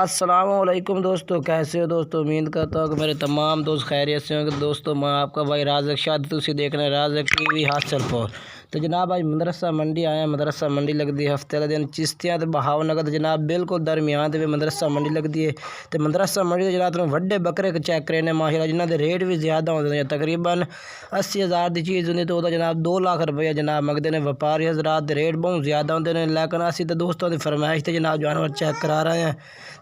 अस्सलामुअलैकुम दोस्तों, कैसे हो दोस्तों। उम्मीद करता हूँ कि मेरे तमाम दोस्त खैरियत से होंगे। दोस्तों मैं आपका भाई राज़क शादी तुसी देख रहे हैं राज़क टीवी हासलपुर। तो जनाब आज मदरसा मंडी आए हैं। मदरसा मंडी लगती है हफ्ते वाले दिन चिश्तियाँ तो बहावनगर तो जनाब बिल्कुल दरमियान ते मदरसा मंडी लगती है। तो मदरसा मंडी तो जनाब तुम वड्डे बकरे चेक करे माशाल्लाह, जिन्हों के रेट भी ज़्यादा होते हैं। तकरीबन 80,000 की चीज़ होंगी तो जनाब 2 लाख रुपये जनाब मंगते हैं। व्यापारी हज़रात के रेट बहुत ज़्यादा होते हैं, लेकिन असी तो दोस्तों की फरमाइश से जनाब जानवर चेक करा रहे हैं।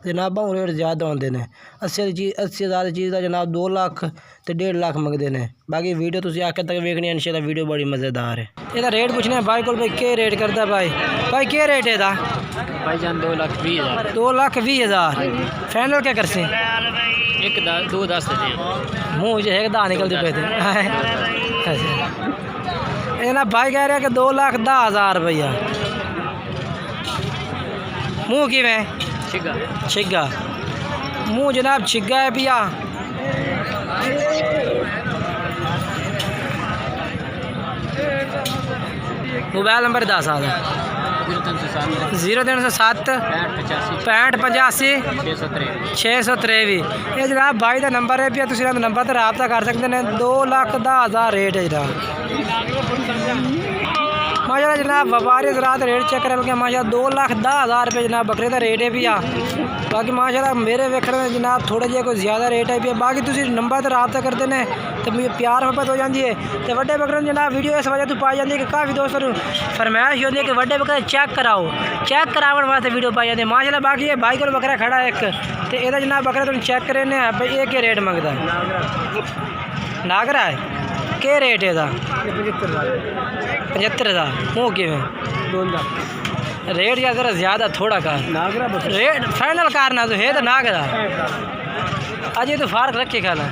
जनाब बहुत रेट ज़्यादा होंगे ने। 80,000 की चीज़ का जनाब 2 लाख तो 1.5 लाख मंगते हैं। बाकी वीडियो तुम आखिर तक वेखनी है, इंशाल्लाह वीडियो बड़ी मज़ेदार है। इसका रेट पूछने हैं भाई को, भाई क्या रेट करता है भाई क्या रेट है इसका? भाईजान 2,20,000। 2,20,000 फाइनल क्या कर से? 1-2-10 मुँह जो है दाह निकलते पे थे। ना भाई कह रहे हैं कि 2,10,000 रुपया। मुँह कि छिग्गा मुँह जनाब छिग्गा है पिया। Mobile number 10 037 65 85 683। ये जनाब भाई का नंबर है पिया, तुम नंबर पर रब्ता कर सकते हैं। 2,10,000 रेट है जनाब। माशाल्लाह जनाब व्यापारी रात रेट चेक कर लगे माशाल्लाह 2,10,000 रुपये जनाब बकरे का रेट है पिया। बाकी माशाल्लाह मेरे वेखने में जनाब थोड़ा जिहा कोई ज़्यादा रेट है पिया। बाकी तुम नंबर पर रब्ता करते हैं तो मुझे प्यार मोहब्बत हो जाती है। तो वड्डे बकरे जनाब वीडियो इस वजह तो पाई जाती है कि काफ़ी दोस्तों फरमाइश होती है कि वड्डे बकरे चेक करावन वास्ते वीडियो पाई जाती है माशाल्लाह। बाकी ये भाई को बकरा खड़ा है एक, तो यदा जनाब बकरा तुम चेक करे भाई ये क्या रेट मंगता है? नागरा है क्या रेट है? 75,000। मुँह कि रेट या जरा ज़्यादा थोड़ा का रेट फाइनल कारना तो है तो नागरा अजय तो फार्क रखे खाना।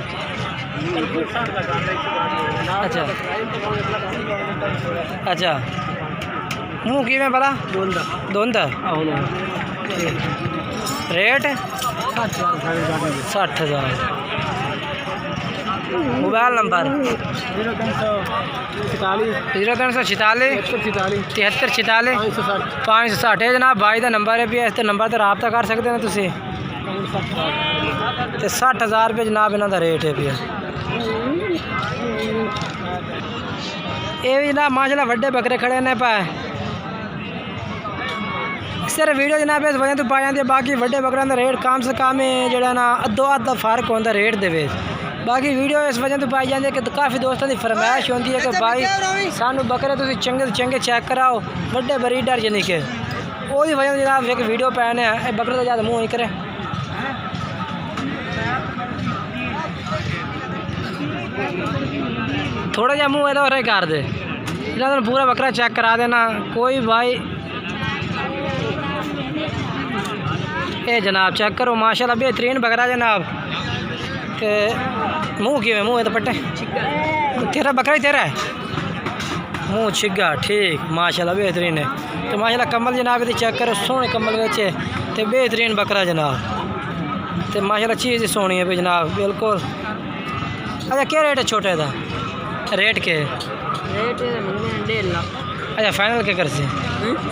अच्छा मुँह कि भला दोंदा रेट 60,000। मोबाइल नंबर 0346 7346 560 है जनाब भाई का नंबर है भी। इस नंबर पर रब्ता कर सकते हैं तुम। तो 60,000 रुपये जनाब इन्हों का रेट है भी। ये भी जनाब माशाल्लाह वड्डे बकरे खड़े ने पाए। सिर्फ वीडियो जनाब इस वजह तो पाई जाती है। बाकी वड्डे बकरों का रेट कम से कम जो ना अद्धो फर्क होता रेट दे। बाकी वीडियो इस वजह तो पाई जाती है कि काफ़ी दोस्तों की फरमाइश होती है कि भाई सानू बकरे तुम चंगे तो चंगे चेक कराओ, वड्डे बरीडर जानी कि वो वजह जनाब एक वीडियो पैने हैं। बकरे तो ज़्यादा मुँह नहीं करे। थोड़ा जहा मुँह इधर और कर दे, पूरा बकरा चेक करा देना कोई भाई। ये जनाब चेक करो माशाल्लाह बेहतरीन बकरा जनाब। के मुँह कि मुँह तो पट्टे तेरा बकरा ही तेरा है। मुँह छिग्गा ठीक माशाल्लाह बेहतरीन है। तो माशाल्लाह कमल जनाब ये चेक करो सोहने कमल बेचे तो बेहतरीन बकरा जनाब। तो माशाल्लाह चीज़ सोहनी है भी जनाब बिल्कुल। अच्छा क्या रेट है छोटे का? रेट के रेट 1.5 लाख। अच्छा फाइनल क्या कर से?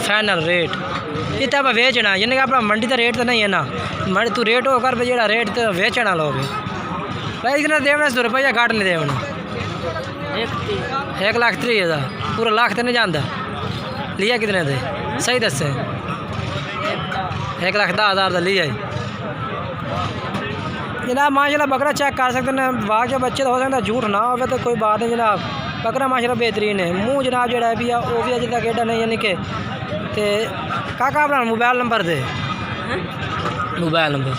फाइनल रेट ये तो बेचना यानी कि अपना मंडी का रेट तो नहीं है ना। मंडी तू रेट होकर भाई जो रेट तो बेचना लोग भाई इतना देवना 100 रुपया घाट नहीं देवना। 1,30,000 पूरा लाख तो नहीं जानता। लिया कितने दे सही दस? 1,10,000 का लिया जनाब। माशाल्लाह बकरा चेक कर सकते हैं। वाकई बच्चे तो हो सकता झूठ ना हो तो कोई बात नहीं जनाब। बकरा माशाल्लाह बेहतरीन है। मुँह जनाब जो भी है वो भी अजय तक एडा नहीं यानी कि। तो काका अपना मोबाइल नंबर दे। मोबाइल नंबर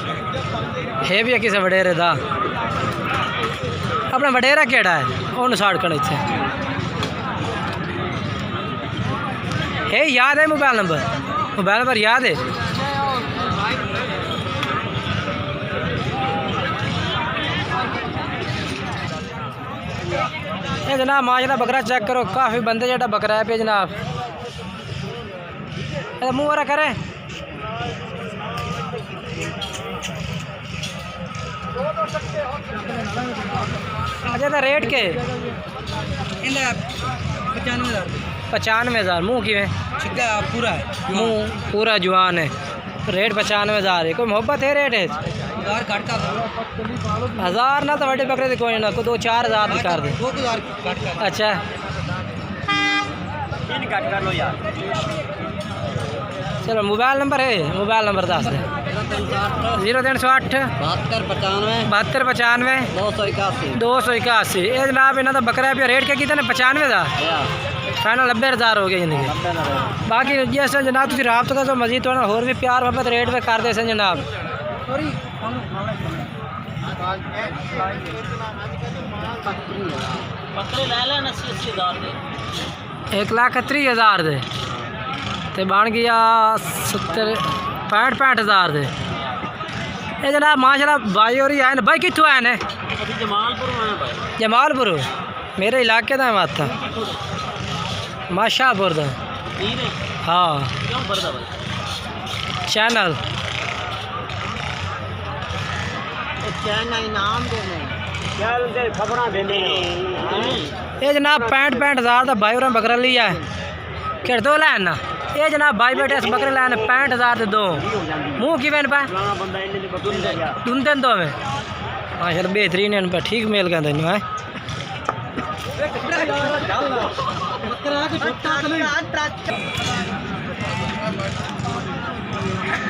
है भी किसी वडेरे का अपना वडेरा केड़ा है उन साड़कन इतने है याद है? मोबाइल नंबर याद है? ये जनाब माशाल्लाह बकरा चेक करो काफ़ी बंदे जो बकरा है पे जनाब। मुँह वाला करें अच्छा तो रेट के 95,000। मुँह कि पूरा मुँह पूरा जवान है। रेट 95,000 है। कोई मोहब्बत है रेट है 1000 ना तो बड़े बकरे कोई ना को 2-4 हज़ार भी कर दे। अच्छा कर लो यार। चलो मोबाइल नंबर है, मोबाइल नंबर दस दे। 0308 7295 281। ये जनाब इन्हों का बकरा पे रेट क्या किया ने 95,000 फाइनल 90,000 हो गया जिंदगी। बाकी जैसे जनाब तुम राबता का मजीद तो होर भी प्यार मोहब्बत रेट पे कर दे जनाब। 1,31,000 दे ते बन गया 65,000 दे। ये जनाब माशाल्लाह भाई और ही आए न। भाई कितों आए ने? जमालपुर मेरे इलाके का माता माशापुर का। हाँ चैनल ये जनाब 65,000 का भाई और बकरा लिया है कि दो लैन। ये जनाब भाई बेटे इस बकरे लैन 65,000 के दो। मुँह की वेन पे दुन दो में माशाल्लाह बेहतरीन है पे ठीक मेल का है।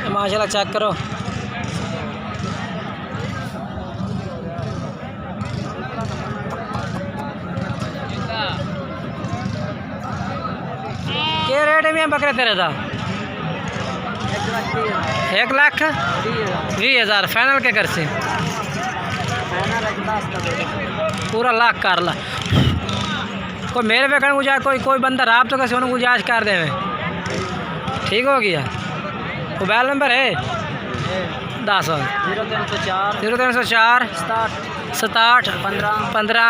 माशाल्लाह चेक करो। क्या रेट है मैं बकरे तेरे था? 1,20,000 फाइनल के कर से पूरा लाख कर ला। कोई मेरे पे गुजारिश कोई बंदा राब तो कैसे उन्हें गुजारिश कर दे में ठीक हो गया। मोबाइल नंबर है 10 0304 67 15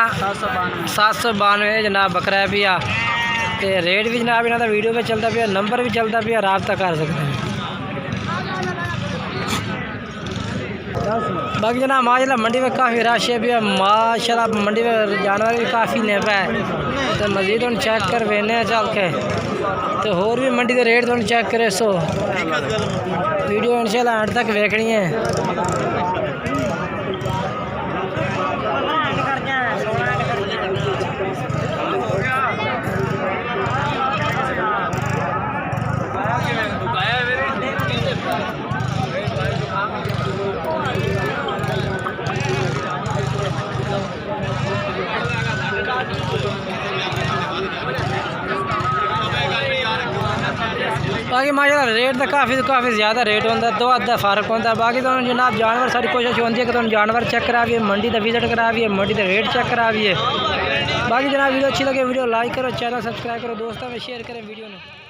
792 जनाब बकरा भी आ ते रेट भी जनाब इन्हों का वीडियो पे चलता पिया, नंबर भी चलता पिया, राबता कर सकते हैं। बाकी जनाब माशाल्लाह मंडी में काफ़ी रश है भैया माशाल्लाह। मंडी में जानवर भी काफ़ी ने पे तो मजीद हम चेक कर वेने चल के तो होर भी मंडी के रेट तुम चेक करे सो वीडियो इंशाल्लाह एंड तक वेखनी है। बाकी माशाल्लाह रेट तो काफ़ी ज़्यादा रेट होता दो अद्धा फ़र्क होता। बाकी तो जनाब जानवर सारी कोशिश होती है कि तुम जानवर चेक कराइए, मंडी का विजिट कराइए, मंडी का रेट चेक कराइए। बाकी जनाब वीडियो अच्छी लगे वीडियो लाइक करो, चैनल सब्सक्राइब करो, दोस्तों में शेयर करें वीडियो में।